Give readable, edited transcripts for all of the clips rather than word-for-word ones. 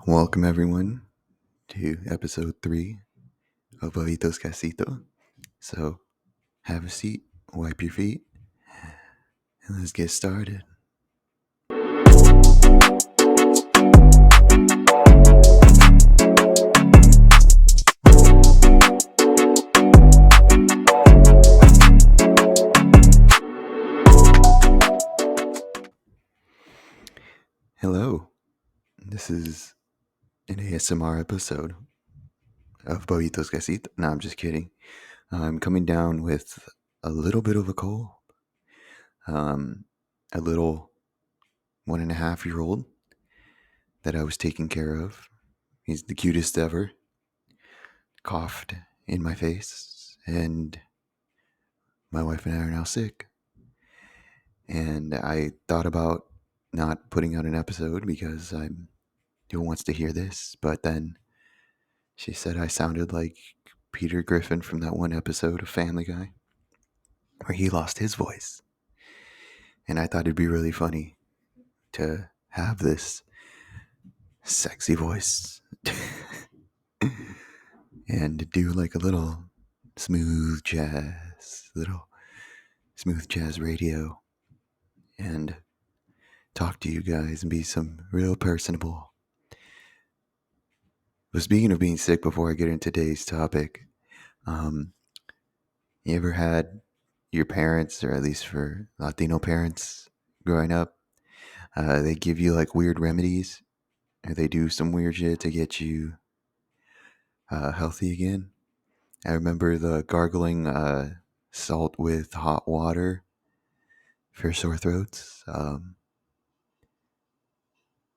Welcome everyone to episode 3 of Babitos Casito. So have a seat, wipe your feet, and let's get started. Hello, this is an ASMR episode of Babitos Casito. No, I'm just kidding. I'm coming down with a little bit of a cold. A little 1.5-year-old that I was taking care of. He's the cutest ever. Coughed in my face, and my wife and I are now sick. And I thought about not putting out an episode because who wants to hear this? But then she said I sounded like Peter Griffin from that one episode of Family Guy where he lost his voice. And I thought it'd be really funny to have this sexy voice and to do like a little smooth jazz radio and talk to you guys and be some real personable. But speaking of being sick, before I get into today's topic, you ever had your parents, or at least for Latino parents growing up, they give you like weird remedies, or they do some weird shit to get you healthy again? I remember the gargling salt with hot water for sore throats.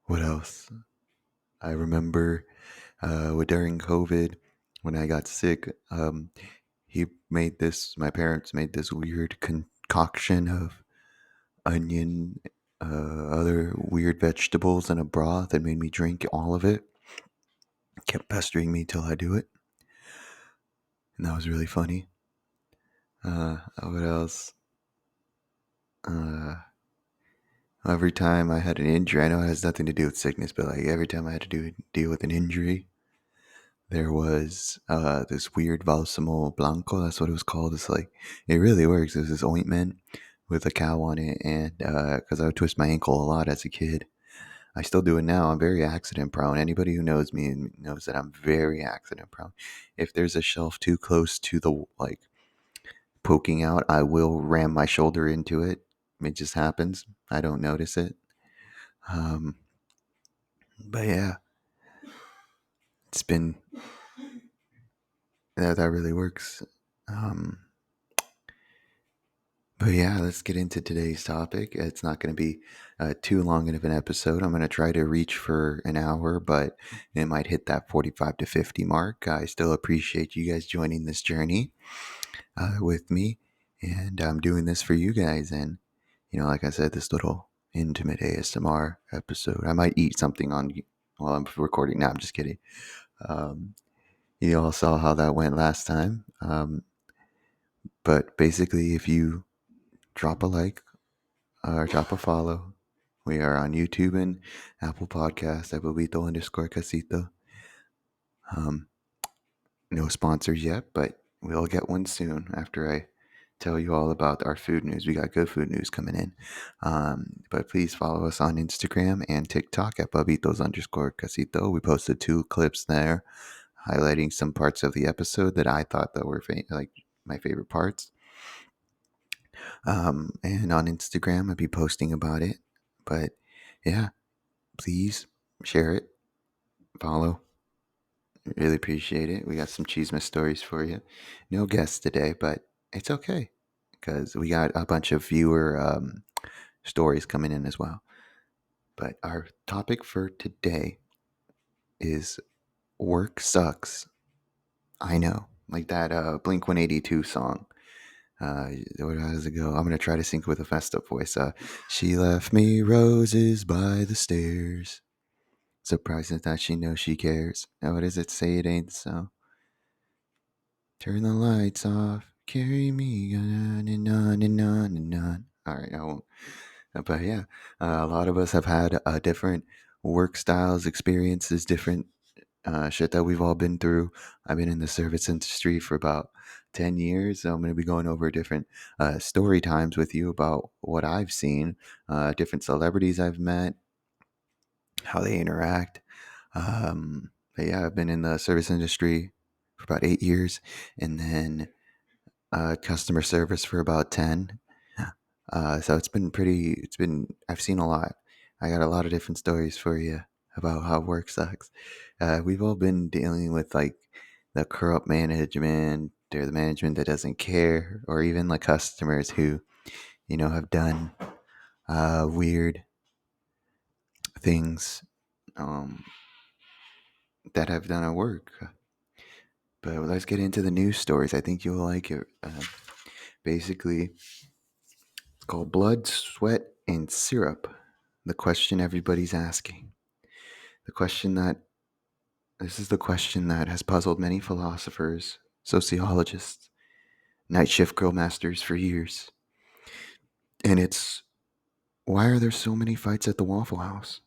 What else? I remember during COVID, when I got sick, my parents made this weird concoction of onion, other weird vegetables in a broth and made me drink all of it. Kept pestering me till I do it. And that was really funny. What else? Every time I had an injury, I know it has nothing to do with sickness, but like every time I had to deal with an injury, there was this weird Balsamo Blanco. That's what it was called. It's like, it really works. There's this ointment with a cow on it, and because I would twist my ankle a lot as a kid. I still do it now. I'm very accident prone. Anybody who knows me knows that I'm very accident prone. If there's a shelf too close to the like poking out, I will ram my shoulder into it. It just happens. I don't notice it. Um, but yeah, it's been that really works. Um, But yeah, let's get into today's topic. It's not going to be too long of an episode. I'm going to try to reach for an hour, but it might hit that 45 to 50 mark. I still appreciate you guys joining this journey with me. And I'm doing this for you guys. And, like I said, this little intimate ASMR episode. I might eat something while I'm recording. No, I'm just kidding. You all saw how that went last time. But basically, if you drop a like, or drop a follow. We are on YouTube and Apple Podcasts at Bobito_Casito. No sponsors yet, but we'll get one soon after I tell you all about our food news. We got good food news coming in. But please follow us on Instagram and TikTok at Babitos_Casito. We posted 2 clips there highlighting some parts of the episode that I thought that were like my favorite parts. And on Instagram, I'll be posting about it. But yeah, please share it, follow. Really appreciate it. We got some Cheesemas stories for you. No guests today, but it's okay because we got a bunch of viewer stories coming in as well. But our topic for today is work sucks. I know, like that Blink 182 song. How does it go? I'm gonna try to sing with a fessed up voice. She left me roses by the stairs. Surprising that she knows she cares. Now, what does it say? It ain't so. Turn the lights off. Carry me on and on and on and on. All right, I won't. But yeah, a lot of us have had different work styles, experiences, different shit that we've all been through. I've been in the service industry for about 10 years, so I'm going to be going over different story times with you about what I've seen, different celebrities I've met, how they interact. But yeah, I've been in the service industry for about 8 years, and then customer service for about 10. So it's been I've seen a lot. I got a lot of different stories for you about how work sucks. We've all been dealing with like the corrupt management or the management that doesn't care, or even like customers who, have done weird things um, that have done at work. But let's get into the news stories. I think you'll like it. Basically, it's called Blood, Sweat, and Syrup. The question everybody's asking. The question that This is the question that has puzzled many philosophers, sociologists, night shift grill masters for years. And it's, why are there so many fights at the Waffle House?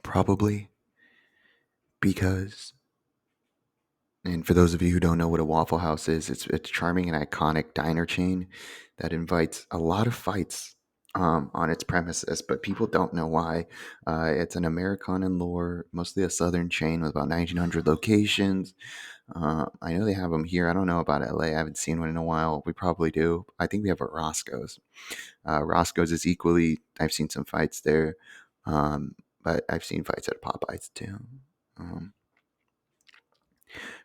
Probably because, and for those of you who don't know what a Waffle House is, it's a charming and iconic diner chain that invites a lot of fights on its premises, but people don't know why. It's an Americana in lore, mostly a southern chain with about 1,900 locations. I know they have them here. I don't know about LA. I haven't seen one in a while. We probably do. I think we have a Roscoe's. Roscoe's is equally, I've seen some fights there, um, but I've seen fights at Popeyes too. Um,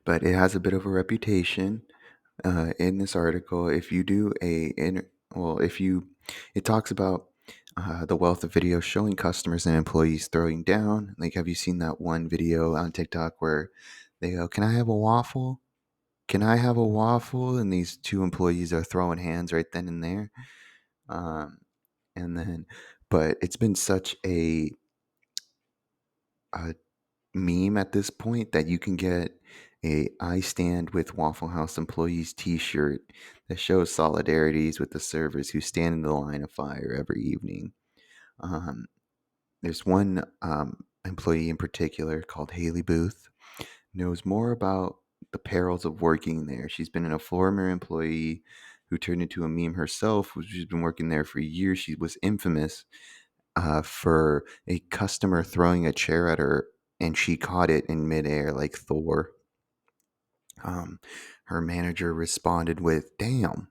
but it has a bit of a reputation. In this article, if you do it talks about the wealth of videos showing customers and employees throwing down. Like, have you seen that one video on TikTok where they go, "Can I have a waffle? Can I have a waffle?" And these two employees are throwing hands right then and there. Um, and then, but it's been such a meme at this point that you can get a "I stand with Waffle House employees" t-shirt that shows solidarities with the servers who stand in the line of fire every evening. Um, there's one employee in particular called Haley Booth, knows more about the perils of working there. She's been a former employee who turned into a meme herself. She's been working there for years. She was infamous for a customer throwing a chair at her, and she caught it in midair like Thor. Um, Her manager responded with "damn,"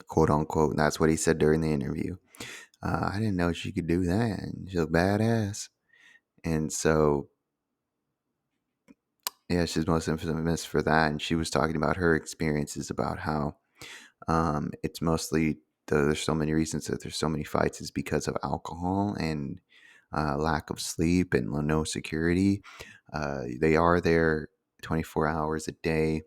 quote unquote. And that's what he said during the interview. I didn't know she could do that. She's a badass. And so, yeah, she's most infamous for that. And she was talking about her experiences about how it's mostly, there's so many reasons that there's so many fights is because of alcohol and lack of sleep and no security. They are there 24 hours a day.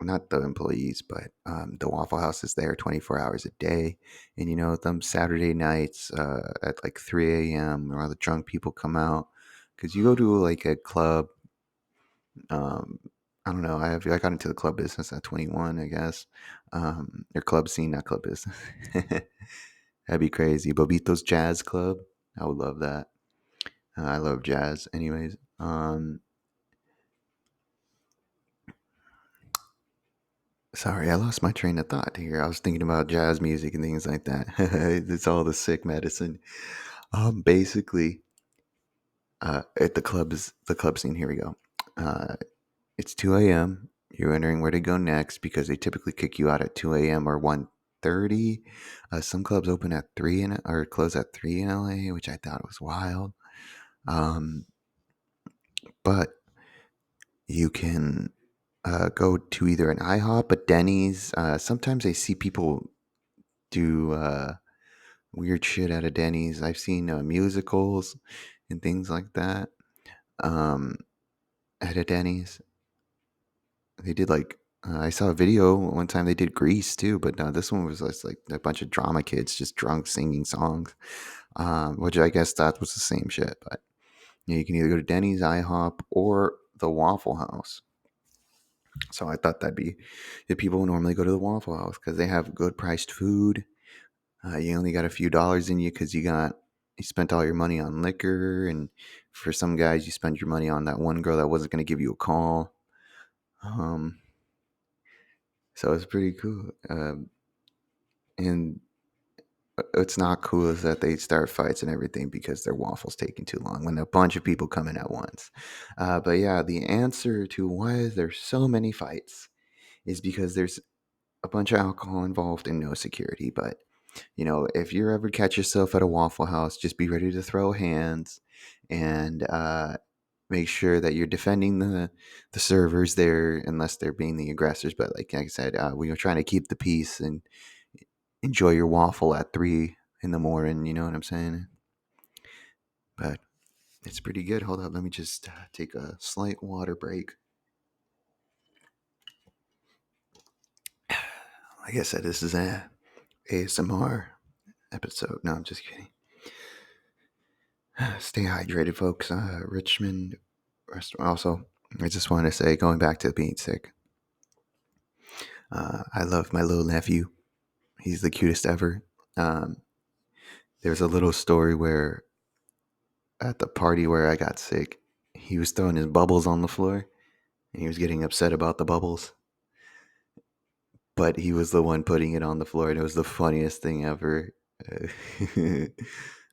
Not the employees, but the Waffle House is there 24 hours a day. And them Saturday nights at like 3 a.m. where all the drunk people come out. Because you go to like a club, um, I don't know. I got into the club business at 21, I guess. Or club scene, not club business. That'd be crazy. Bobito's Jazz Club. I would love that. I love jazz. Anyways, sorry, I lost my train of thought here. I was thinking about jazz music and things like that. It's all the sick medicine. Basically, at the club scene. Here we go. It's 2 a.m. You're wondering where to go next because they typically kick you out at 2 a.m. or 1:30. Some clubs open at 3 or close at 3 in LA, which I thought was wild. But you can go to either an IHOP, a Denny's. Sometimes I see people do weird shit at a Denny's. I've seen musicals and things like that um, at a Denny's. They did like I saw a video one time they did Grease too, but no, this one was just like a bunch of drama kids just drunk singing songs, which I guess that was the same shit. But you can either go to Denny's, IHOP, or the Waffle House. So I thought that'd be the people normally go to the Waffle House because they have good priced food. You only got a few dollars in you because you got you spent all your money on liquor, and for some guys, you spent your money on that one girl that wasn't going to give you a call. Um, so it's pretty cool. And what's not cool is that they start fights and everything because their waffle's taking too long when a bunch of people come in at once. But yeah, the answer to why is there so many fights is because there's a bunch of alcohol involved and no security. But you know, if you ever catch yourself at a Waffle House, just be ready to throw hands and make sure that you're defending the servers there, unless they're being the aggressors. But like I said, we are trying to keep the peace and enjoy your waffle at 3 in the morning. You know what I'm saying? But it's pretty good. Hold up, let me just take a slight water break. Like I said, this is a ASMR episode. No, I'm just kidding. Stay hydrated, folks. Richmond restaurant. Also, I just want to say, going back to being sick, I love my little nephew. He's the cutest ever. Um, there's a little story where at the party where I got sick, he was throwing his bubbles on the floor and he was getting upset about the bubbles. But he was the one putting it on the floor, and it was the funniest thing ever.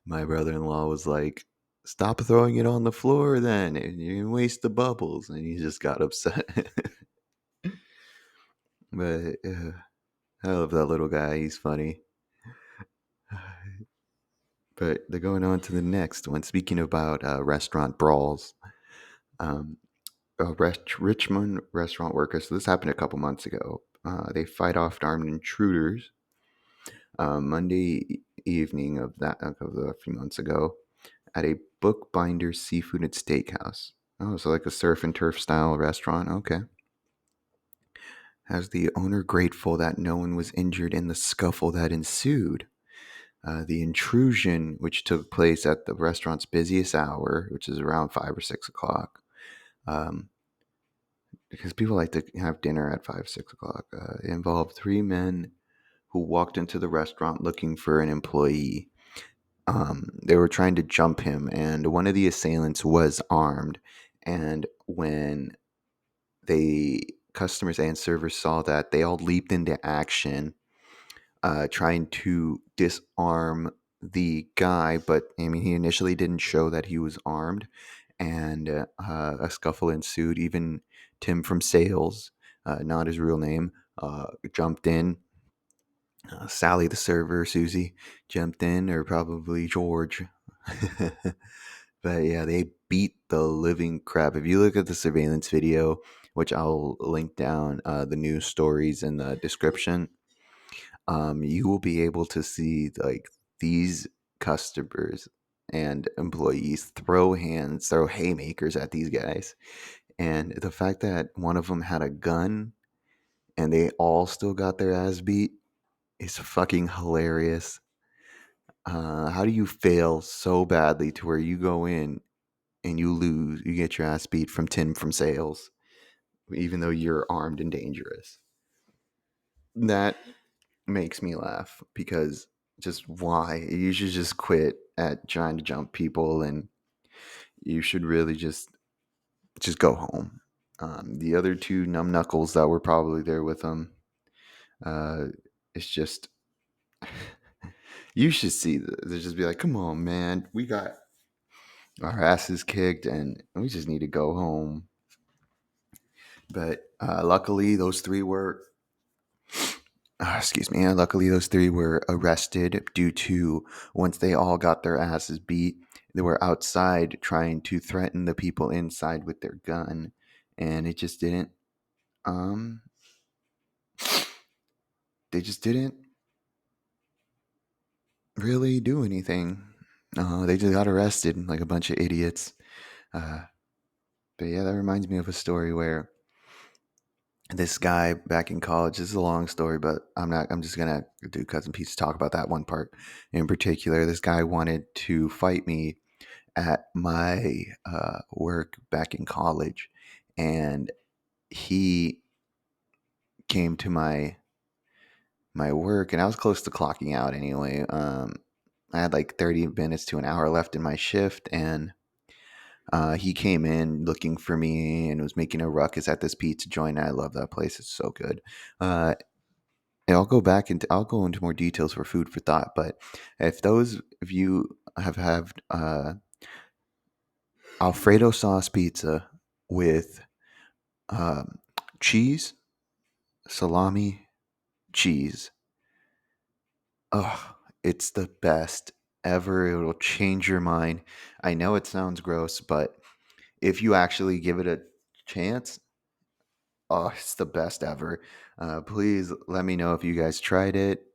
My brother-in-law was like, "Stop throwing it on the floor, then you waste the bubbles," and he just got upset. But I love that little guy. He's funny. But they're going on to the next one. Speaking about restaurant brawls, um, Richmond restaurant workers. So this happened a couple months ago. They fight off armed intruders Monday evening of a few months ago at a Bookbinder Seafood and Steakhouse. Oh, so like a surf and turf style restaurant. Okay. Has the owner grateful that no one was injured in the scuffle that ensued. The intrusion, which took place at the restaurant's busiest hour, which is around 5 or 6 o'clock, because people like to have dinner at 5, 6 o'clock, involved 3 men who walked into the restaurant looking for an employee. They were trying to jump him, and one of the assailants was armed. And when the customers and servers saw that, they all leaped into action, trying to disarm the guy. But I mean, he initially didn't show that he was armed, and a scuffle ensued. Even Tim from sales, not his real name, jumped in. Sally, the server, Susie, jumped in, or probably George. But yeah, they beat the living crap. If you look at the surveillance video, which I'll link down the news stories in the description, you will be able to see like these customers and employees throw hands, throw haymakers at these guys. And the fact that one of them had a gun and they all still got their ass beat is fucking hilarious. How do you fail so badly to where you go in and you lose, you get your ass beat from Tim from sales, even though you're armed and dangerous? That makes me laugh because just why? You should just quit at trying to jump people, and you should really just go home. The other two numb knuckles that were probably there with them, uh, it's just you should see this. They just be like, "Come on, man, we got our asses kicked, and we just need to go home." But luckily, those three were excuse me. Luckily, those three were arrested due to once they all got their asses beat, they were outside trying to threaten the people inside with their gun, and it just didn't. Um, they just didn't really do anything. They just got arrested like a bunch of idiots. Uh, but yeah, that reminds me of a story where this guy back in college, this is a long story, but I'm just gonna do cuts and pieces, talk about that one part in particular. This guy wanted to fight me at my work back in college, and he came to my work, and I was close to clocking out anyway. I had like 30 minutes to an hour left in my shift, and he came in looking for me and was making a ruckus at this pizza joint. I love that place; it's so good. And I'll go into more details for food for thought. But if those of you have had Alfredo sauce pizza with um, cheese, salami, cheese, oh, it's the best ever. It'll change your mind. I know it sounds gross, but if you actually give it a chance, oh, it's the best ever. Please let me know if you guys tried it.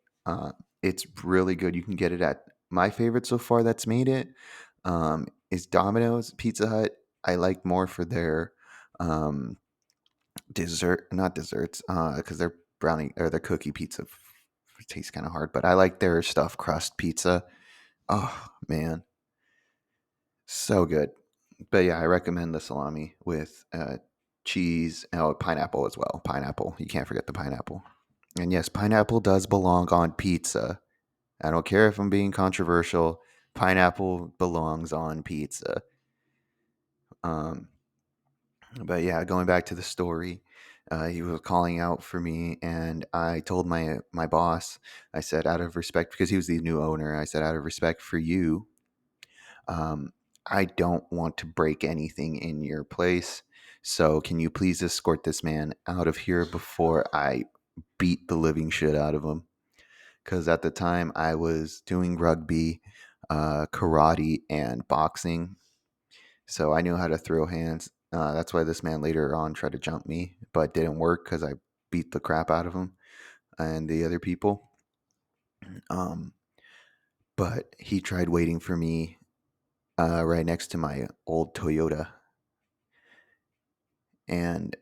It's really good. You can get it at my favorite so far that's made it is Domino's. Pizza Hut I like more for their um, not desserts, because their brownie or their cookie pizza tastes kind of hard. But I like their stuffed crust pizza. Oh man, so good. But yeah, I recommend the salami with cheese and pineapple as well. Pineapple, you can't forget the pineapple. And yes, pineapple does belong on pizza. I don't care if I'm being controversial. Pineapple belongs on pizza. Um, but yeah, going back to the story, he was calling out for me, and I told my boss, I said, out of respect, because he was the new owner, I said, out of respect for you, um, I don't want to break anything in your place. So can you please escort this man out of here before I beat the living shit out of him? Because at the time I was doing rugby, karate, and boxing, so I knew how to throw hands. That's why this man later on tried to jump me, but didn't work because I beat the crap out of him and the other people. Um, but he tried waiting for me right next to my old Toyota, and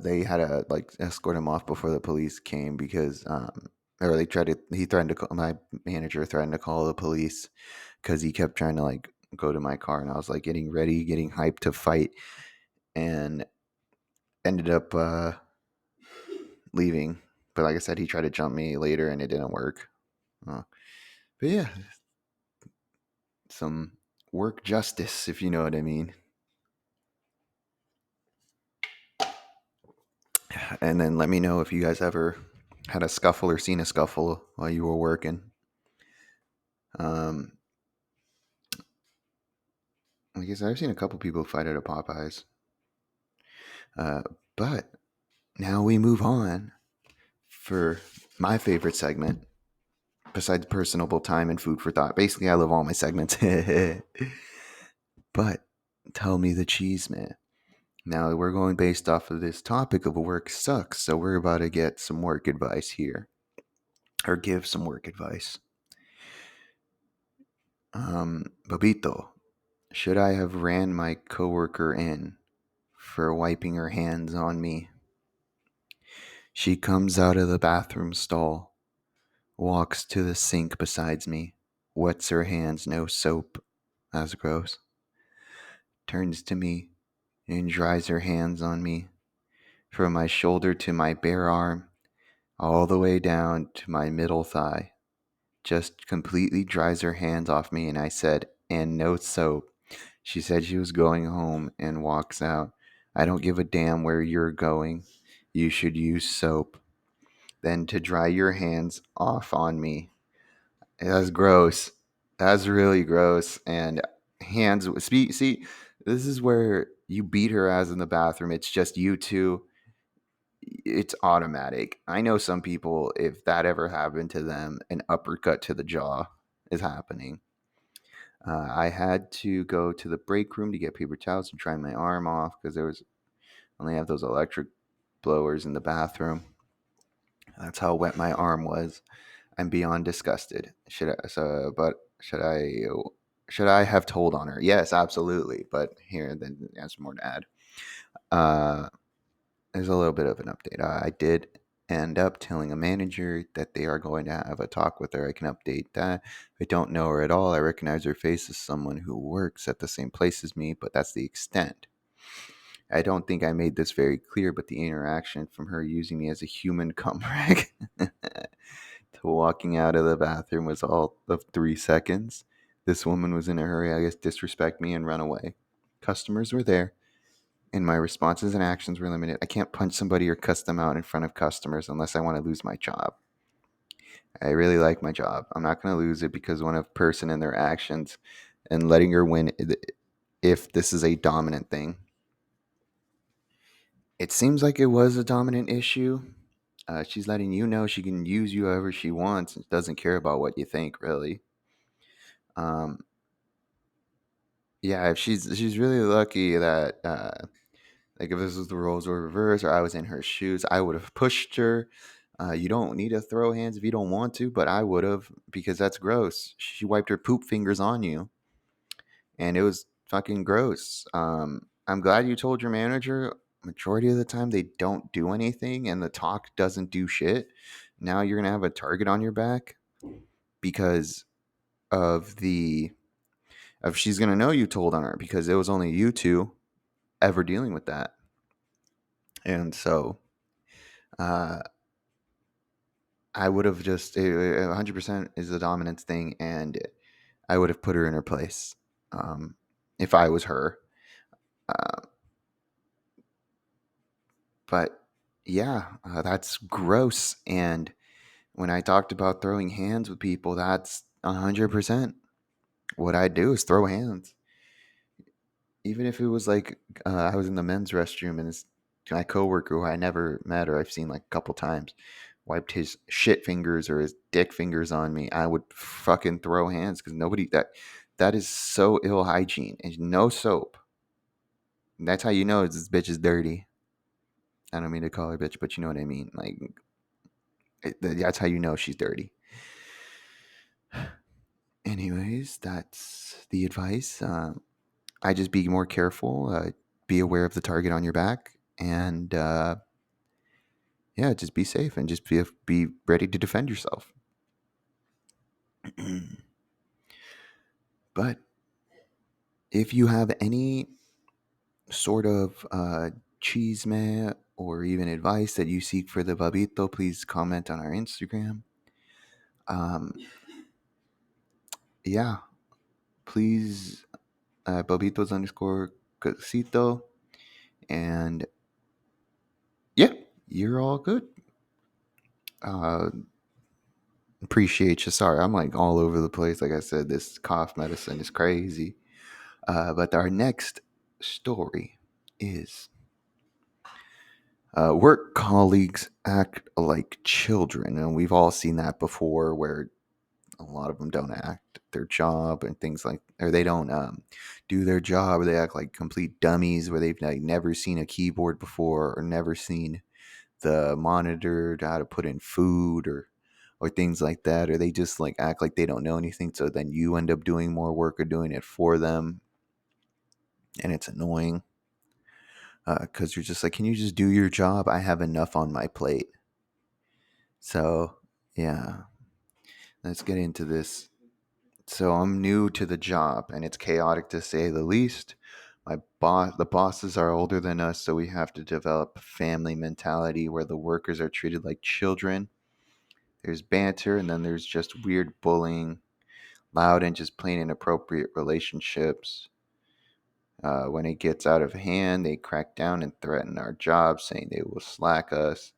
they had to like escort him off before the police came because, or they tried to. He threatened to call my manager threatened to call the police because he kept trying to like go to my car, and I was like getting ready, getting hyped to fight, and ended up leaving. But like I said, he tried to jump me later, and it didn't work. But yeah, some work justice, if you know what I mean. And then let me know if you guys ever had a scuffle or seen a scuffle while you were working. Um, I guess I've seen a couple people fight at a Popeyes. But now we move on for my favorite segment, besides personable time and food for thought. Basically, I love all my segments. But tell me the cheese, man. Now we're going based off of this topic of work sucks, so we're about to get some work advice here, or give some work advice. Babito, should I have ran my coworker in for wiping her hands on me? She comes out of the bathroom stall, walks to the sink beside me, wets her hands, no soap, that's gross, turns to me and dries her hands on me from my shoulder to my bare arm, all the way down to my middle thigh. Just completely dries her hands off me, and I said, and no soap. She said she was going home and walks out. I don't give a damn where you're going. You should use soap. Then to dry your hands off on me. That's gross. That's really gross. And hands, see, this is where you beat her ass in the bathroom. It's just you two. It's automatic. I know some people, if that ever happened to them, an uppercut to the jaw is happening. I had to go to the break room to get paper towels and dry my arm off because there was only have those electric blowers in the bathroom. That's how wet my arm was. I'm beyond disgusted. Should I have told on her? Yes, absolutely. But here, then there's more to add. Uh, there's a little bit of an update. I did end up telling a manager that they are going to have a talk with her. I can update that. I don't know her at all. I recognize her face as someone who works at the same place as me, but that's the extent. I don't think I made this very clear, but the interaction from her using me as a human cum rag Walking out of the bathroom was all of 3 seconds. This woman was in a hurry, I guess, disrespect me and run away. Customers were there, and my responses and actions were limited. I can't punch somebody or cuss them out in front of customers unless I want to lose my job. I really like my job. I'm not going to lose it because one of person and their actions and letting her win if this is a dominant thing. It seems like it was a dominant issue. She's letting you know she can use you however she wants and doesn't care about what you think, really. Um, yeah, if she's really lucky that like if this was the roles were reversed or I was in her shoes, I would have pushed her. You don't need to throw hands if you don't want to, but I would have because that's gross. She wiped her poop fingers on you, and it was fucking gross. I'm glad you told your manager. Majority of the time, they don't do anything, and the talk doesn't do shit. Now you're gonna have a target on your back because of the of she's gonna know you told on her because it was only you two ever dealing with that, and so uh, I would have just 100% is the dominance thing, and I would have put her in her place if I was her. Uh, but yeah, that's gross. And when I talked about throwing hands with people, that's 100% what I do is throw hands. Even if it was like I was in the men's restroom and this my coworker who I never met or I've seen like a couple times wiped his shit fingers or his dick fingers on me, I would fucking throw hands because nobody that is so ill hygiene and no soap. And that's how you know this bitch is dirty. I don't mean to call her bitch, but you know what I mean. Like that's how you know she's dirty. Anyways, that's the advice. I just be more careful. Be aware of the target on your back, and yeah, just be safe and just be ready to defend yourself. But if you have any sort of chisme or even advice that you seek for the Babito, please comment on our Instagram. Um, yeah, please, Babitos underscore Casito. And yeah, you're all good. Uh, appreciate you. Sorry, I'm like all over the place. Like I said, this cough medicine is crazy. But our next story is work colleagues act like children. And we've all seen that before where a lot of them don't act their job and things like, or they don't do their job, or they act like complete dummies where they've like never seen a keyboard before or never seen the monitor to how to put in food or things like that, or they just like act like they don't know anything, so then you end up doing more work or doing it for them, and it's annoying because you're just like, can you just do your job? I have enough on my plate. So yeah, let's get into this. So I'm new to the job and it's chaotic to say the least. The bosses are older than us, so we have to develop family mentality where the workers are treated like children. There's banter, and then there's just weird bullying, loud and just plain inappropriate relationships. When it gets out of hand, they crack down and threaten our jobs, saying they will slack us.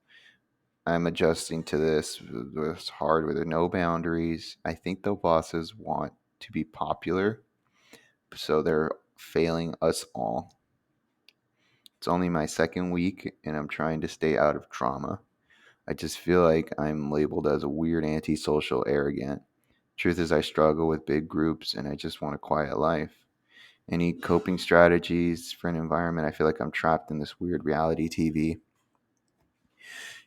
I'm adjusting to this. It's hard with no boundaries. I think the bosses want to be popular, so they're failing us all. It's only my second week, and I'm trying to stay out of drama. I just feel like I'm labeled as a weird, antisocial, arrogant. Truth is, I struggle with big groups, and I just want a quiet life. Any coping strategies for an environment? I feel like I'm trapped in this weird reality TV.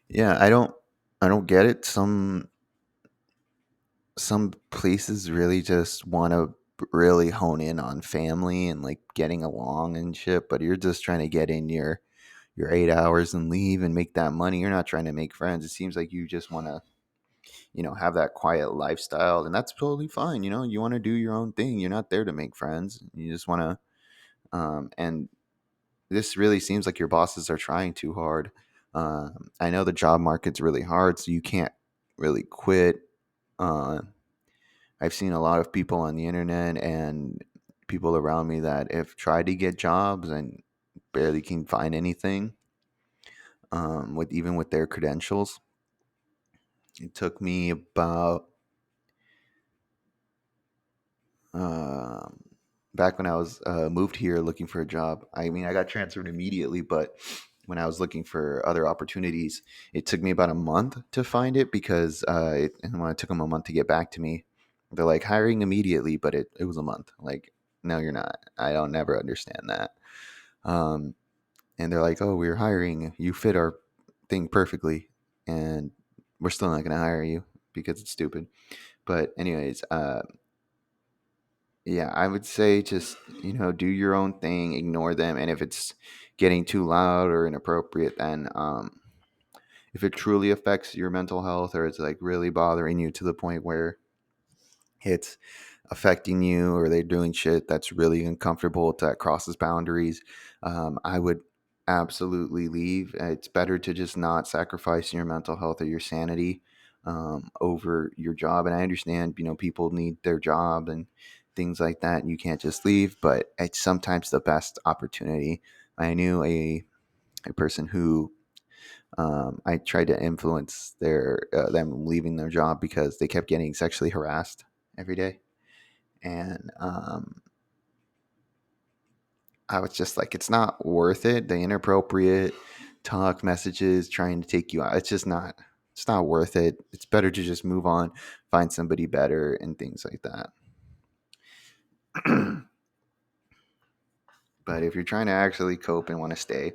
Yeah, I don't get it. Some places really just want to really hone in on family and like getting along and shit, but you're just trying to get in your 8 hours and leave and make that money. You're not trying to make friends. It seems like you just want to, have that quiet lifestyle, and that's totally fine. You want to do your own thing. You're not there to make friends. You just want to, and this really seems like your bosses are trying too hard. I know the job market's really hard, so you can't really quit. I've seen a lot of people on the internet and people around me that have tried to get jobs and barely can find anything, with even with their credentials. It took me about um, back when I was moved here looking for a job. I mean, I got transferred immediately, but when I was looking for other opportunities, it took me about a month to find it because and when it took them a month to get back to me, they're like hiring immediately, but it was a month. Like, no, you're not. I don't never understand that. Um, and they're like, oh, we're hiring. You fit our thing perfectly, and we're still not going to hire you because it's stupid. But anyways, yeah, I would say just, do your own thing, ignore them. And if it's getting too loud or inappropriate, then if it truly affects your mental health or it's like really bothering you to the point where it's affecting you or they're doing shit that's really uncomfortable that crosses boundaries, I would absolutely leave. It's better to just not sacrifice your mental health or your sanity over your job. And I understand, people need their job and things like that, and you can't just leave, but it's sometimes the best opportunity. I knew a person who I tried to influence them leaving their job because they kept getting sexually harassed every day. And I was just like, it's not worth it. The inappropriate talk messages trying to take you out. It's not worth it. It's better to just move on, find somebody better and things like that. But if you're trying to actually cope and want to stay,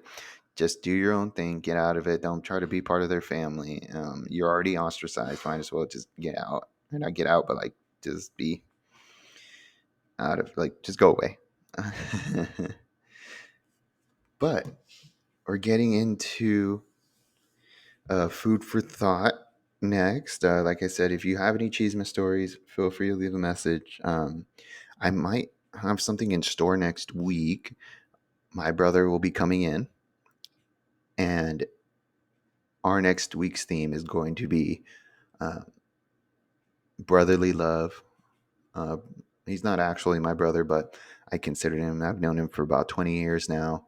just do your own thing, get out of it. Don't try to be part of their family. You're already ostracized. Might as well just get out. Or not get out, but like just be out of, like, just go away. But we're getting into food for thought next. Like I said, if you have any Cheeseman stories, feel free to leave a message. I might have something in store next week. My brother will be coming in, and our next week's theme is going to be uh, brotherly love. Uh, he's not actually my brother, but I consider him. I've known him for about 20 years now,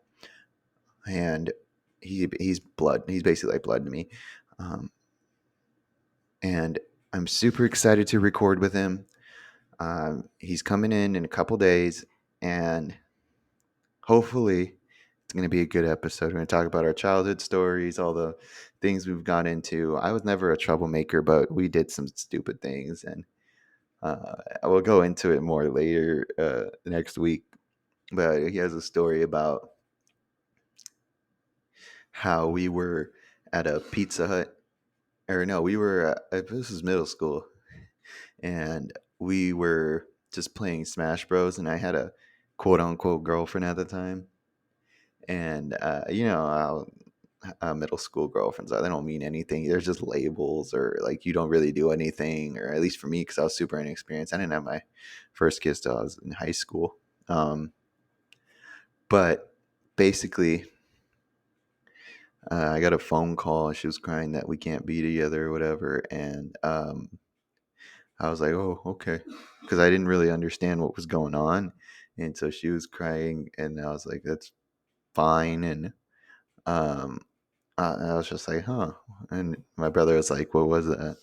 and he's blood. He's basically like blood to me. Um, and I'm super excited to record with him. He's coming in a couple days, and hopefully it's going to be a good episode. We're going to talk about our childhood stories, all the things we've got into. I was never a troublemaker, but we did some stupid things, and I will go into it more later next week. But he has a story about how we were at a Pizza Hut, or no, we were this is middle school, and we were just playing Smash Bros. And I had a quote unquote girlfriend at the time, and middle school girlfriends are. They don't mean anything. They're just labels, or like you don't really do anything, or at least for me, because I was super inexperienced. I didn't have my first kiss till I was in high school. But basically, I got a phone call and she was crying that we can't be together or whatever. And I was like, oh, okay. Because I didn't really understand what was going on. And so she was crying, and I was like, that's fine. And um, I was just like, huh. And my brother was like, what was that?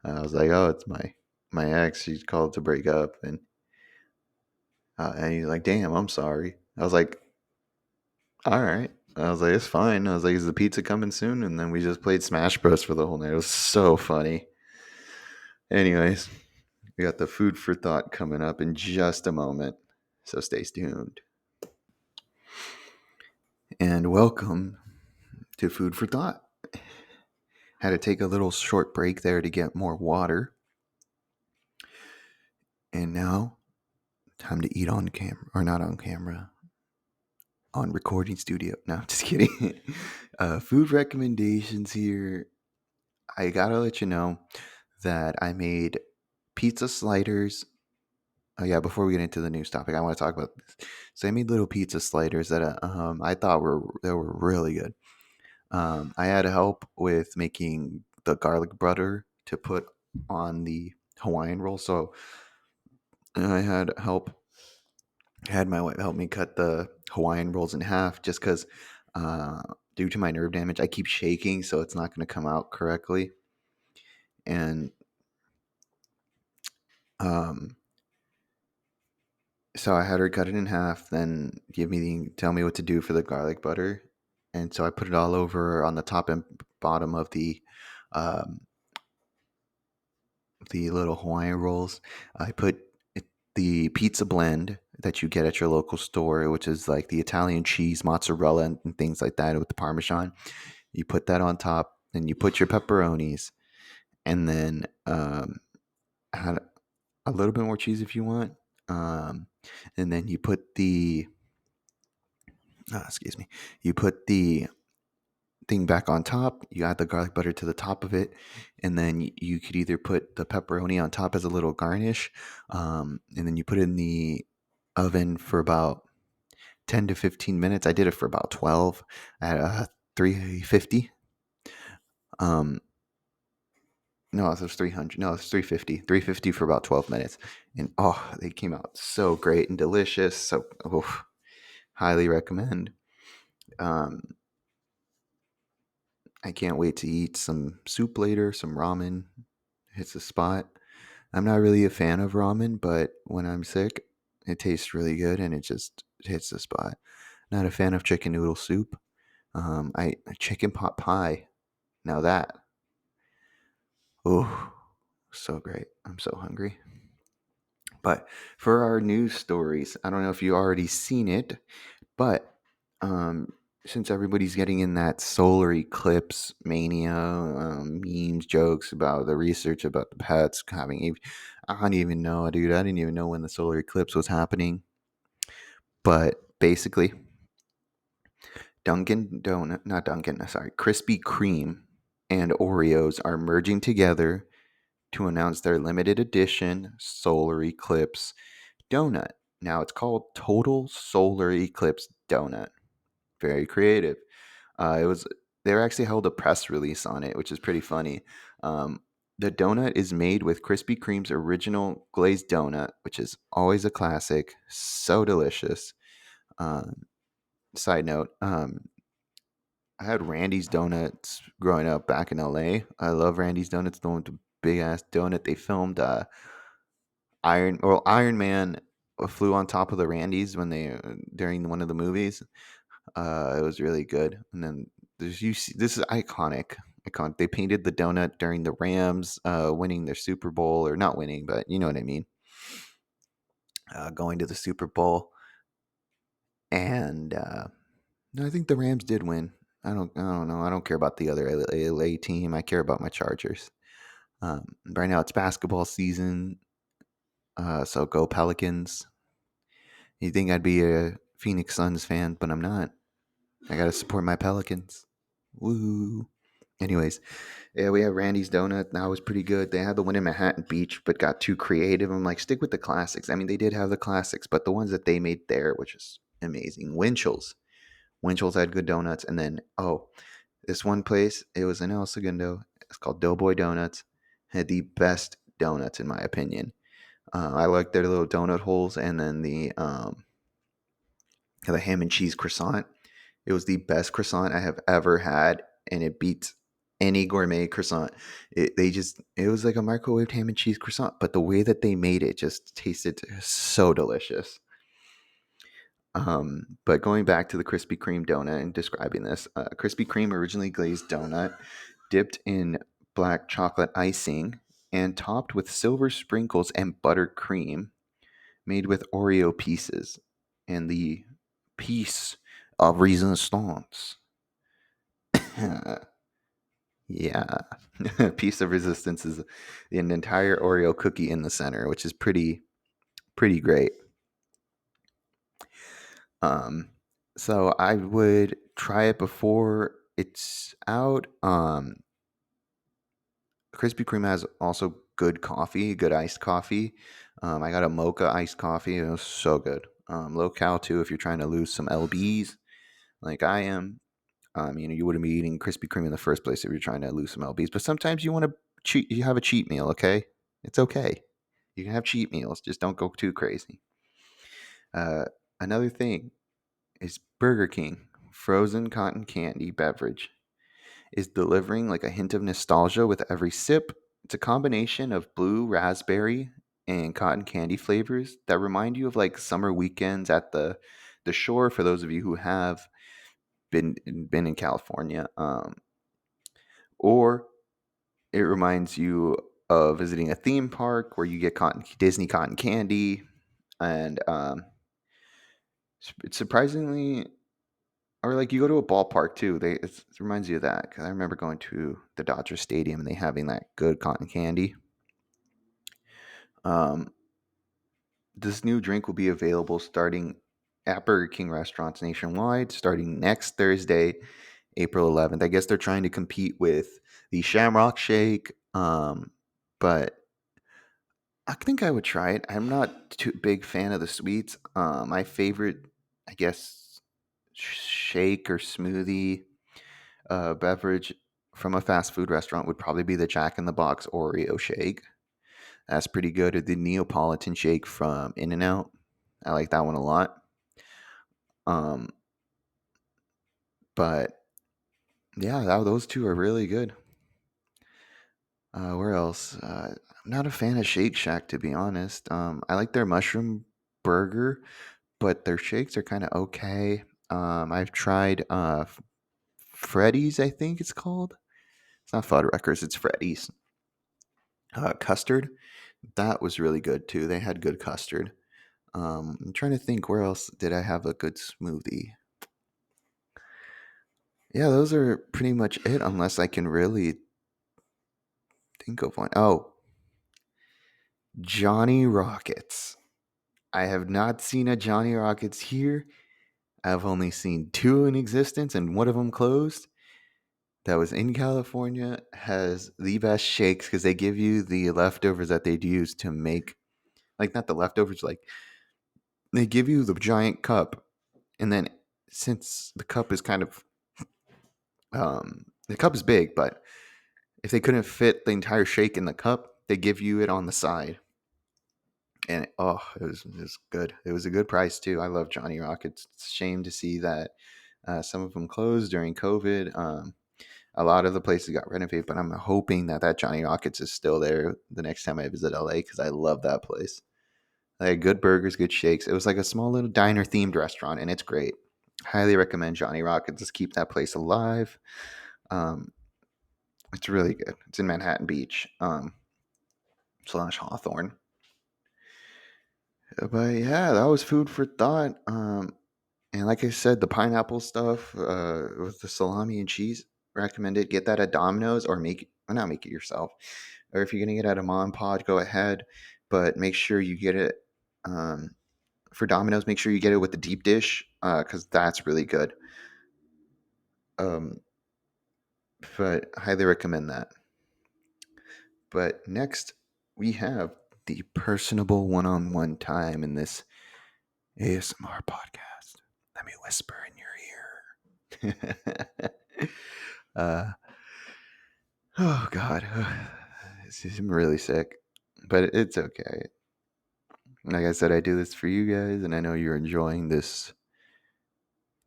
I was like, oh, it's my ex. She called to break up. And he's like, damn, I'm sorry. I was like, all right. I was like, it's fine. I was like, is the pizza coming soon? And then we just played Smash Bros for the whole night. It was so funny. Anyways, we got the food for thought coming up in just a moment. So stay tuned. And welcome to Food for Thought. Had to take a little short break there to get more water. And now, time to eat on camera. Or not on camera. On recording studio. No, just kidding. Food recommendations here. I gotta let you know that I made pizza sliders. Oh yeah, before we get into the news topic, I want to talk about this. So I made little pizza sliders that I thought were really good. I had help with making the garlic butter to put on the Hawaiian roll. So I had my wife help me cut the Hawaiian rolls in half just because, uh, due to my nerve damage, I keep shaking, so it's not going to come out correctly. And um, so I had her cut it in half, then tell me what to do for the garlic butter. And so I put it all over on the top and bottom of um, the little Hawaiian rolls. I put the pizza blend that you get at your local store, which is like the Italian cheese, mozzarella, and things like that with the Parmesan. You put that on top, and you put your pepperonis, and then add a little bit more cheese if you want. And then you put excuse me, you put the thing back on top. You add the garlic butter to the top of it, and then you could either put the pepperoni on top as a little garnish, and then you put it in the oven for about 10 to 15 minutes. I did it for about 12 at 350. Um, no, it was 300. No, it was 350. 350 for about 12 minutes. And oh, they came out so great and delicious. So, highly recommend. Um, I can't wait to eat some soup later, some ramen. Hits the spot. I'm not really a fan of ramen, but when I'm sick, it tastes really good and it just hits the spot. Not a fan of chicken noodle soup. I chicken pot pie. Now that, oh, so great. I'm so hungry. But for our news stories, I don't know if you already seen it, but um, since everybody's getting in that solar eclipse mania, memes, jokes about the research about the pets having, I don't even know, dude. I didn't even know when the solar eclipse was happening. But basically, Krispy Kreme and Oreos are merging together to announce their limited edition solar eclipse donut. Now it's called Total Solar Eclipse Donut. Very creative. It was they actually held a press release on it, which is pretty funny. Um, the donut is made with Krispy Kreme's original glazed donut, which is always a classic. So delicious. Um, Side note: I had Randy's Donuts growing up back in LA. I love Randy's Donuts. The one with the big ass donut. They filmed Iron Man flew on top of the Randy's when they during one of the movies. It was really good. And then this is iconic. Iconic. They painted the donut during the Rams winning their Super Bowl, or not winning, but you know what I mean. Going to the Super Bowl, and no, I think the Rams did win. I don't know. I don't care about the other LA team. I care about my Chargers. Right now it's basketball season, so go Pelicans. You think I'd be a Phoenix Suns fan, but I'm not. I gotta support my Pelicans. Woo! Anyways, yeah, we have Randy's Donut. That was pretty good. They had the one in Manhattan Beach, but got too creative. I'm like, stick with the classics. I mean, they did have the classics, but the ones that they made there, which is amazing. Winchell's had good donuts. And then, this one place, it was in El Segundo. It's called Doughboy Donuts. Had the best donuts, in my opinion. I like their little donut holes, and then the ham and cheese croissant. It was the best croissant I have ever had, and it beats any gourmet croissant. It was like a microwaved ham and cheese croissant, but the way that they made it just tasted so delicious. But going back to the Krispy Kreme donut and describing this, Krispy Kreme originally glazed donut, dipped in black chocolate icing, and topped with silver sprinkles and buttered cream, made with Oreo pieces, and the piece of resistance. Yeah, piece of resistance is an entire Oreo cookie in the center, which is pretty great. So I would try it before it's out. Krispy Kreme has also good coffee, good iced coffee. I got a mocha iced coffee. It was so good. Low cal too if you're trying to lose some lbs like I am. You wouldn't be eating Krispy Kreme in the first place if you're trying to lose some lbs. But sometimes you want to you have a cheat meal, okay? It's okay. You can have cheat meals, just don't go too crazy. Uh, Another thing is Burger King frozen cotton candy beverage is delivering like a hint of nostalgia with every sip. It's a combination of blue raspberry and cotton candy flavors that remind you of like summer weekends at the shore. For those of you who have been in California, or it reminds you of visiting a theme park where you get Disney cotton candy, and it's surprisingly, or like you go to a ballpark too. It reminds you of that because I remember going to the Dodger Stadium and they having that good cotton candy. Um, this new drink will be available starting at Burger King restaurants nationwide starting next Thursday, April 11th. I guess they're trying to compete with the Shamrock Shake, but I think I would try it. I'm not too big fan of the sweets. My favorite, I guess, shake or smoothie beverage from a fast food restaurant would probably be the Jack in the Box Oreo shake. That's pretty good. Or the Neapolitan shake from In and Out. I like that one a lot. Um, but yeah, those two are really good. Where else? I'm not a fan of Shake Shack, to be honest. I like their mushroom burger, but their shakes are kind of okay. I've tried Freddy's, I think it's called. It's not Fuddruckers, it's Freddy's. Custard, that was really good too. They had good custard. I'm trying to think where else did I have a good smoothie. Yeah, those are pretty much it, unless I can really think of one. Oh, Johnny Rockets. I have not seen a Johnny Rockets here. I've only seen two in existence, and one of them closed. That was in California. Has the best shakes because they give you the leftovers that they'd use to make, like not the leftovers, like they give you the giant cup, and then since the cup is kind of, the cup is big, but if they couldn't fit the entire shake in the cup, they give you it on the side. And it was good. It was a good price too. I love Johnny Rockets. It's a shame to see that some of them closed during COVID. A lot of the places got renovated, but I'm hoping that Johnny Rockets is still there the next time I visit LA because I love that place. They had good burgers, good shakes. It was like a small little diner themed restaurant, and it's great. Highly recommend Johnny Rockets. Just keep that place alive. Um, it's really good. It's in Manhattan Beach slash Hawthorne. But yeah, that was food for thought. And like I said, the pineapple stuff with the salami and cheese, recommend it. Get that at Domino's or not make it yourself. Or if you're getting it at a mom pod, go ahead. But make sure you get it um, for Domino's. Make sure you get it with the deep dish because that's really good. Um, but highly recommend that. But next, we have the personable one-on-one time in this ASMR podcast. Let me whisper in your ear. uh, oh God, I'm really sick, but it's okay. Like I said, I do this for you guys, and I know you're enjoying this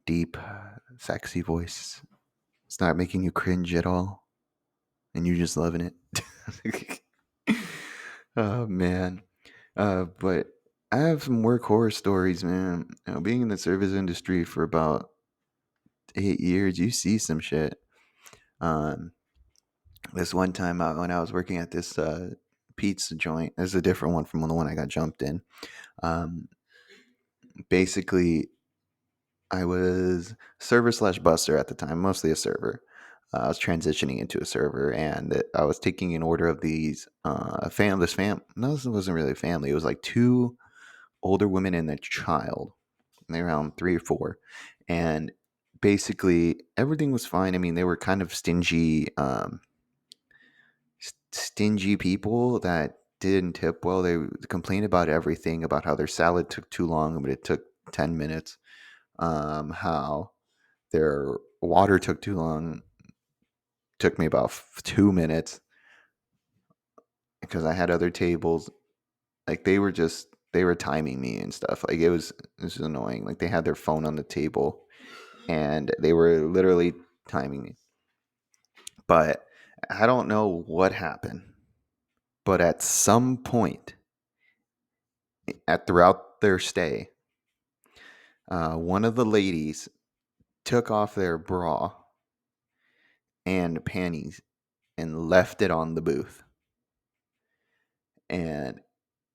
deep, sexy voice. It's not making you cringe at all, and you're just loving it. Oh man, but I have some work horror stories, man. Being in the service industry for about 8 years, you see some shit. Um, this one time when I was working at this pizza joint, this is a different one from the one I got jumped in. Um, Basically, I was server slash buster at the time, mostly a server. I was transitioning into a server, and I was taking an order of these No, this wasn't really a family. It was like two older women and a child. They're around 3 or 4, and basically everything was fine. I mean, they were kind of stingy people that didn't tip well. They complained about everything, about how their salad took too long, but it took 10 minutes. How their water took too long, took me about 2 minutes. because I had other tables. Like they were timing me and stuff. Like it was annoying. Like they had their phone on the table and they were literally timing me. But I don't know what happened. But at some point at throughout their stay, one of the ladies took off their bra and panties and left it on the booth. And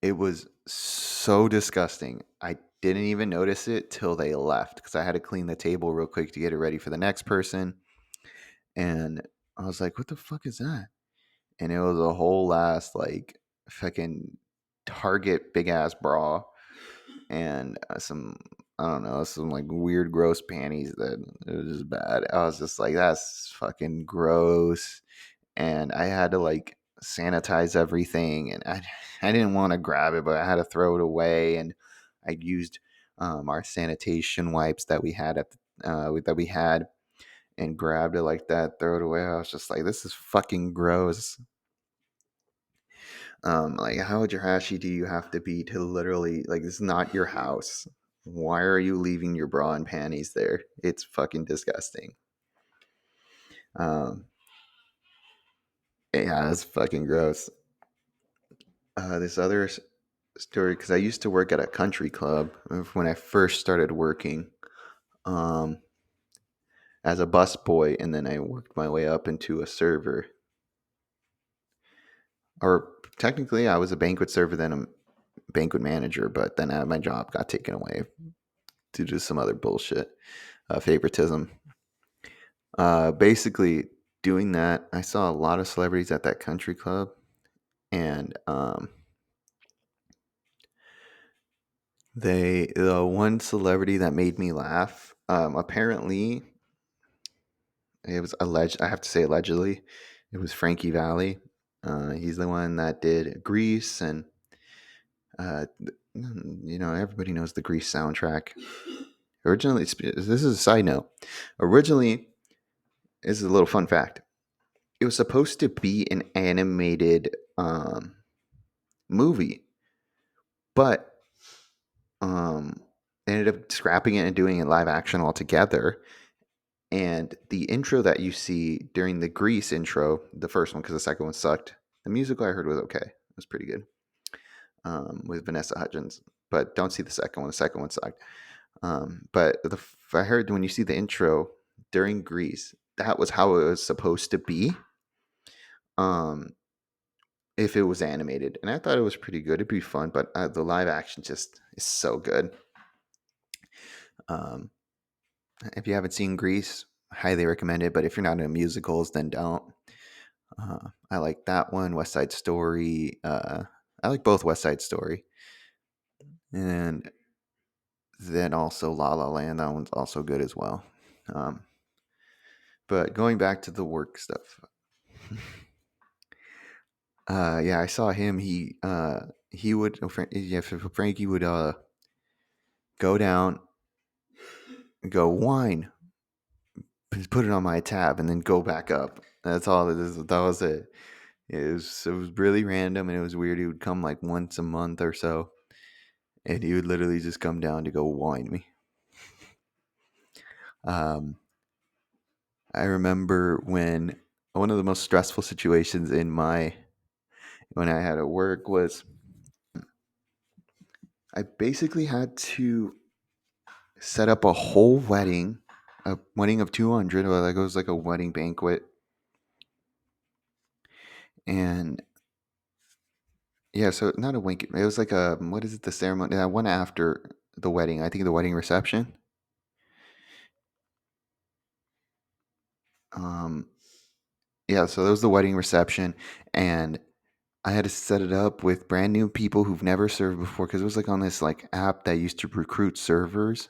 it was so disgusting. I didn't even notice it till they left because I had to clean the table real quick to get it ready for the next person. And I was like, what the fuck is that? And it was a whole last, like, fucking Target big ass bra and some, I don't know, some like weird, gross panties that it was just bad. I was just like, that's fucking gross. And I had to like sanitize everything, and I didn't want to grab it, but I had to throw it away. And I used our sanitation wipes that we had and grabbed it like that, throw it away. I was just like, this is fucking gross. Like, how trashy do you have to be to literally, like, this is not your house. Why are you leaving your bra and panties there? It's fucking disgusting. Um, yeah, it's fucking gross. This other story, because I used to work at a country club when I first started working um, as a busboy, and then I worked my way up into a server. Or technically, I was a banquet server, then a banquet manager, but then my job got taken away due to some other bullshit, favoritism. Basically, doing that, I saw a lot of celebrities at that country club, and the one celebrity that made me laugh, apparently, it was alleged. I have to say allegedly, it was Frankie Valli. He's the one that did Grease, and everybody knows the Grease soundtrack. Originally, this is a side note. Originally, this is a little fun fact. It was supposed to be an animated movie, but they ended up scrapping it and doing it live action altogether. And the intro that you see during the Grease intro, the first one, because the second one sucked. The musical I heard was okay. It was pretty good, with Vanessa Hudgens. But don't see the second one. The second one sucked. But I heard when you see the intro during Grease, that was how it was supposed to be. If it was animated, and I thought it was pretty good. It'd be fun, but the live action just is so good. If you haven't seen Grease, highly recommend it. But if you're not into musicals, then don't. I like that one, West Side Story. I like both West Side Story, and then also La La Land. That one's also good as well. But going back to the work stuff, yeah, I saw him. He would, Frankie would go down, go wine, put it on my tab, and then go back up. That's all it is. That was it. It was really random, and it was weird. He would come like once a month or so, and he would literally just come down to go wine me. I remember when one of the most stressful situations when I had to work was I basically had to set up a whole wedding, a wedding of 200, or like it was like a wedding banquet. And yeah, so not a wink. It was like what is it? The ceremony that one after the wedding. I think the wedding reception. Um, yeah, so that was the wedding reception, and I had to set it up with brand new people who've never served before because it was like on this like app that used to recruit servers,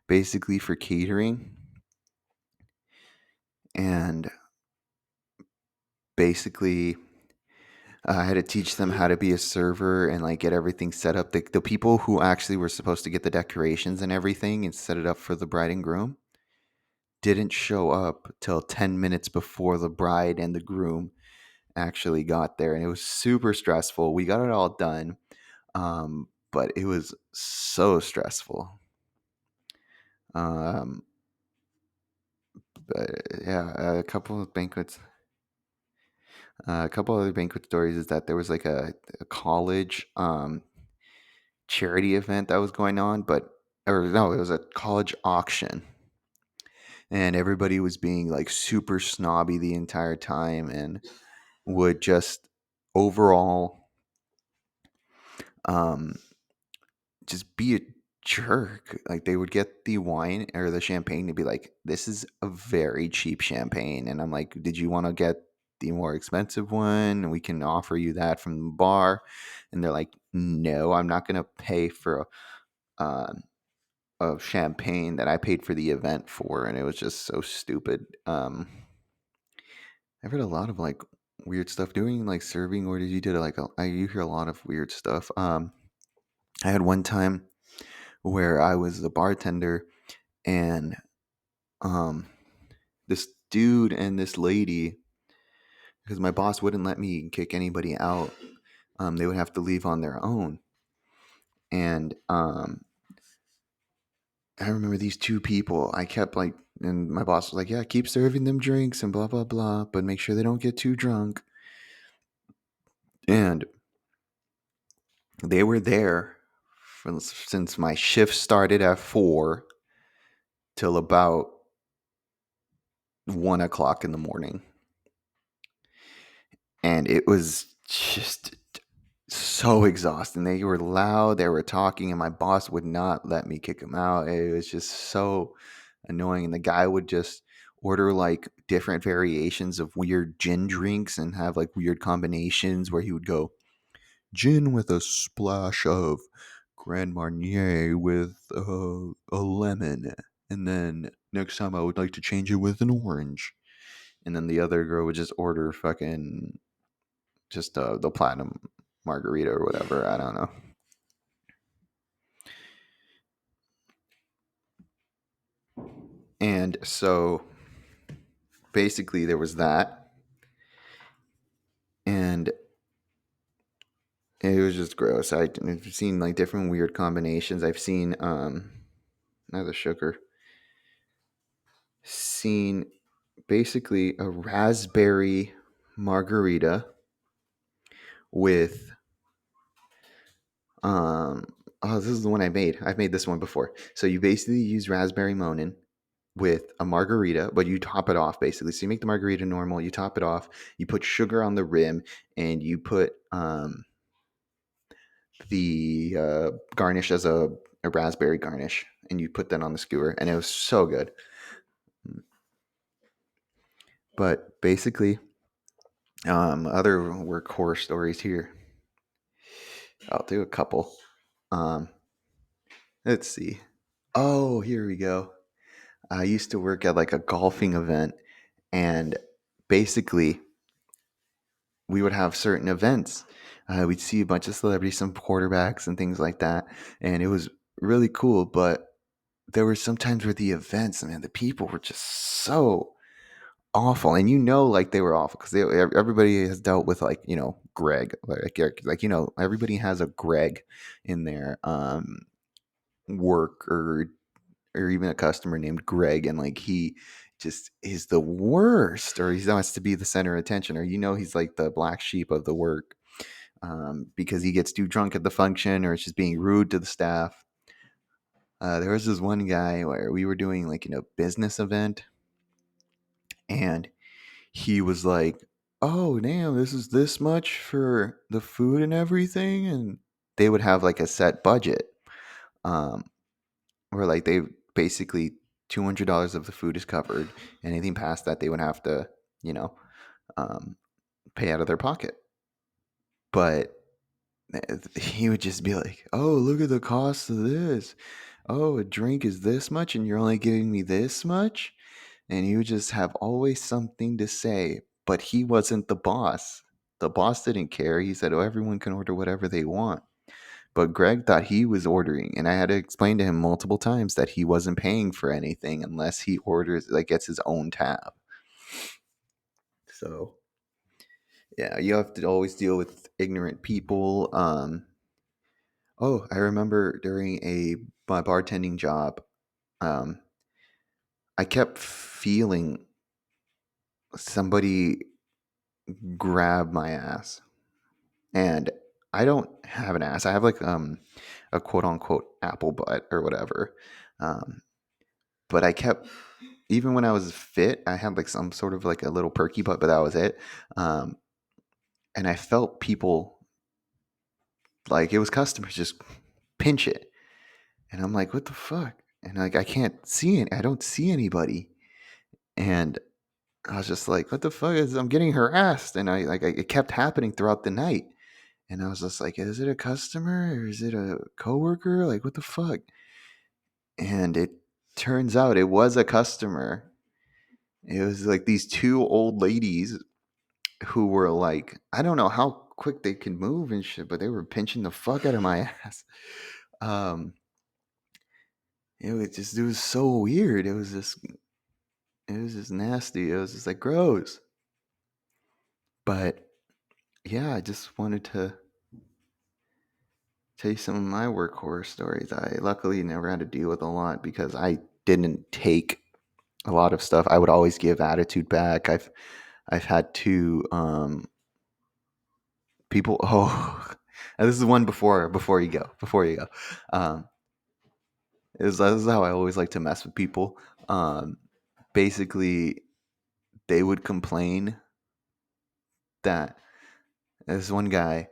basically for catering, and basically I had to teach them how to be a server and like get everything set up. The people who actually were supposed to get the decorations and everything and set it up for the bride and groom didn't show up till 10 minutes before the bride and the groom actually got there, and it was super stressful. We got it all done, but it was so stressful. Um, but yeah, a couple other banquet stories is that there was like a college charity event that was going on, or no, it was a college auction, and everybody was being like super snobby the entire time and would just overall um just be a jerk. Like they would get the wine or the champagne to be like, "This is a very cheap champagne," and I'm like, "Did you want to get the more expensive one? We can offer you that from the bar." And they're like, "No, I'm not gonna pay for a champagne that I paid for the event for," and it was just so stupid. I've heard a lot of like weird stuff doing like serving orders. You did like you hear a lot of weird stuff. I had one time where I was a bartender and um this dude and this lady, because my boss wouldn't let me kick anybody out. They would have to leave on their own. And I remember these two people. I kept like, and my boss was like, "Yeah, keep serving them drinks and blah blah blah, but make sure they don't get too drunk." And they were there since my shift started at 4 till about 1 o'clock in the morning. And it was just so exhausting. They were loud, they were talking, and my boss would not let me kick them out. It was just so annoying. And the guy would just order like different variations of weird gin drinks and have like weird combinations where he would go, "Gin with a splash of Grand Marnier with a lemon. And then next time I would like to change it with an orange." And then the other girl would just order fucking just the platinum margarita or whatever. I don't know. And so basically there was that. And it was just gross. I've seen like different weird combinations. I've seen not the sugar. Seen basically a raspberry margarita with oh, this is the one I made. I've made this one before. So you basically use raspberry monin with a margarita, but you top it off basically. So you make the margarita normal, you top it off, you put sugar on the rim, and you put the garnish as a raspberry garnish, and you put that on the skewer, and it was so good. But basically, other workhorse stories here. I'll do a couple. Um, let's see. Oh, here we go. I used to work at like a golfing event, and basically, we would have certain events. We'd see a bunch of celebrities, some quarterbacks, and things like that, and it was really cool. But there were some times where the events, man, the people were just so awful, and like they were awful because everybody has dealt with like Greg, like everybody has a Greg in their work or even a customer named Greg, and like he just is the worst, or he wants to be the center of attention, or he's like the black sheep of the work, because he gets too drunk at the function, or it's just being rude to the staff. There was this one guy where we were doing like business event, and he was like, "Oh damn, this is this much for the food and everything," and they would have like a set budget, um, where like they basically $200 of the food is covered. Anything past that, they would have to, you know, um, pay out of their pocket. But he would just be like, "Oh, look at the cost of this. Oh, a drink is this much, and you're only giving me this much." And he would just have always something to say, but he wasn't the boss. The boss didn't care. He said, "Oh, everyone can order whatever they want." But Greg thought he was ordering, and I had to explain to him multiple times that he wasn't paying for anything unless he orders, like gets his own tab. So Yeah, you have to always deal with ignorant people. Oh, I remember during my bartending job, um, I kept feeling somebody grab my ass, and I don't have an ass. I have like a quote unquote apple butt or whatever. Um, but I kept, even when I was fit, I had like some sort of like a little perky butt, but that was it. Um, and I felt people, like it was customers, just pinch it, and I'm like, what the fuck? And like I can't see it. I don't see anybody, and I was just like, what the fuck is? I'm getting harassed, and it kept happening throughout the night, and I was just like, is it a customer or is it a coworker? Like what the fuck? And it turns out it was a customer. It was like these two old ladies who were like, I don't know how quick they can move and shit, but they were pinching the fuck out of my ass. Um, it was so weird. It was just nasty. It was just like gross. But yeah, I just wanted to tell you some of my work horror stories. I luckily never had to deal with a lot because I didn't take a lot of stuff. I would always give attitude back. I've had to people. Oh, and this is one before you go. Um, this is how I always like to mess with people. Um, basically, they would complain that this one guy,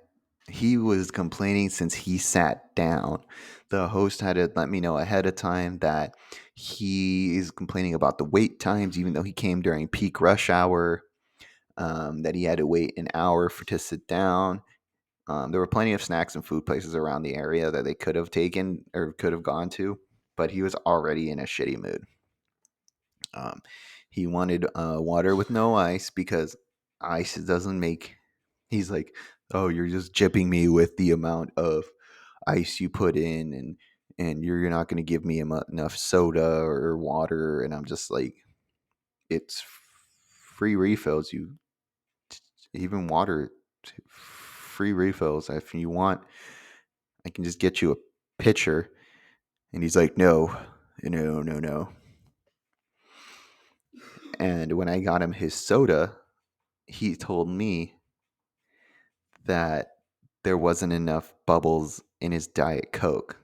he was complaining since he sat down. The host had to let me know ahead of time that he is complaining about the wait times, even though he came during peak rush hour. That he had to wait an hour to sit down. There were plenty of snacks and food places around the area that they could have taken or could have gone to, but he was already in a shitty mood. Um, he wanted water with no ice because ice doesn't make. He's like, oh, you're just jipping me with the amount of ice you put in, and you're not going to give me enough soda or water. And I'm just like, it's free refills. You even water, free refills. If you want, I can just get you a pitcher. And he's like, no, no, no, no. And when I got him his soda, he told me that there wasn't enough bubbles in his Diet Coke.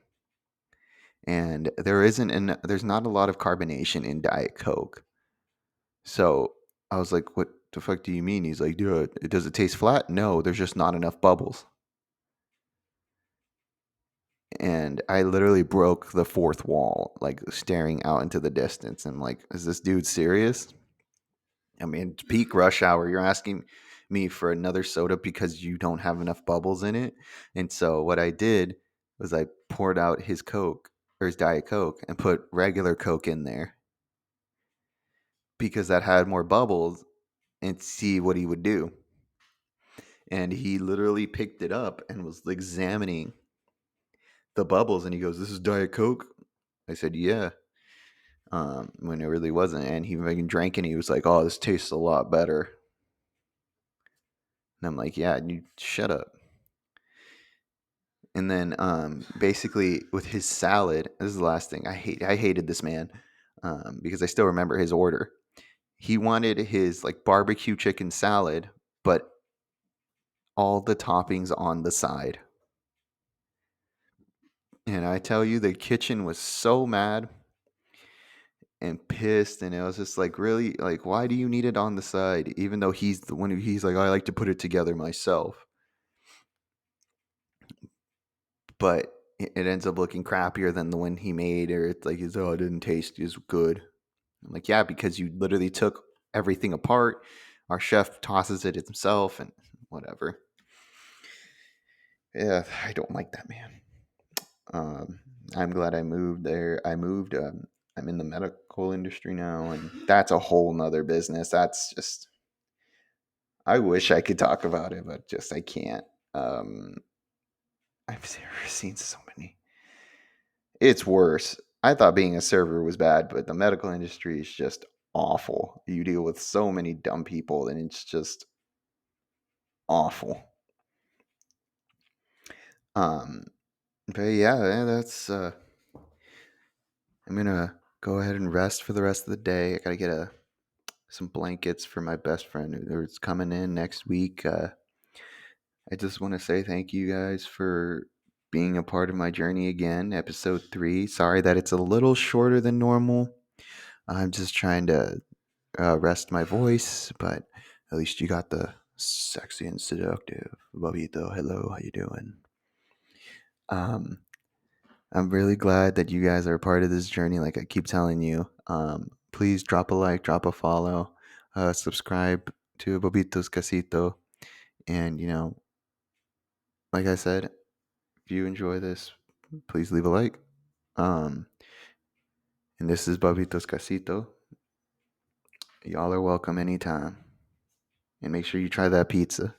And there's not a lot of carbonation in Diet Coke. So I was like, what the fuck do you mean? He's like, dude, does it taste flat? No, there's just not enough bubbles. And I literally broke the fourth wall, like staring out into the distance. I'm like, is this dude serious? I mean, it's peak rush hour. You're asking me for another soda because you don't have enough bubbles in it. And so what I did was I poured out his Coke or his Diet Coke and put regular Coke in there because that had more bubbles and see what he would do. And he literally picked it up and was examining the bubbles and he goes, "This is Diet Coke?" I said, "Yeah." When it really wasn't. And he fucking drank it and he was like, "Oh, this tastes a lot better." And I'm like, "Yeah, you shut up." And then basically with his salad, this is the last thing I hated this man because I still remember his order. He wanted his like barbecue chicken salad, but all the toppings on the side. And I tell you, the kitchen was so mad and pissed, and it was just like, really, like, why do you need it on the side? Even though he's the one he's like, I like to put it together myself, but it ends up looking crappier than the one he made, or it's like, oh, it didn't taste as good. I'm like, yeah, because you literally took everything apart. Our chef tosses it himself, and whatever. Yeah, I don't like that man. Um, I'm glad I moved there. I moved. I'm in the medical industry now, and that's a whole nother business. That's just. I wish I could talk about it, but just I can't. Um, I've seen so many. It's worse. I thought being a server was bad, but the medical industry is just awful. You deal with so many dumb people, and it's just awful. Um, but yeah, that's I'm gonna go ahead and rest for the rest of the day. I gotta get some blankets for my best friend who's coming in next week. I just want to say thank you guys for being a part of my journey again. Episode 3. Sorry that it's a little shorter than normal. I'm just trying to rest my voice, but at least you got the sexy and seductive Bobito. Hello, how you doing? Um, I'm really glad that you guys are a part of this journey. Like I keep telling you, please drop a like, drop a follow, subscribe to Bobito's Casito, and like I said, if you enjoy this, please leave a like. Um, and this is Bobito's Casito. Y'all are welcome anytime, and make sure you try that pizza.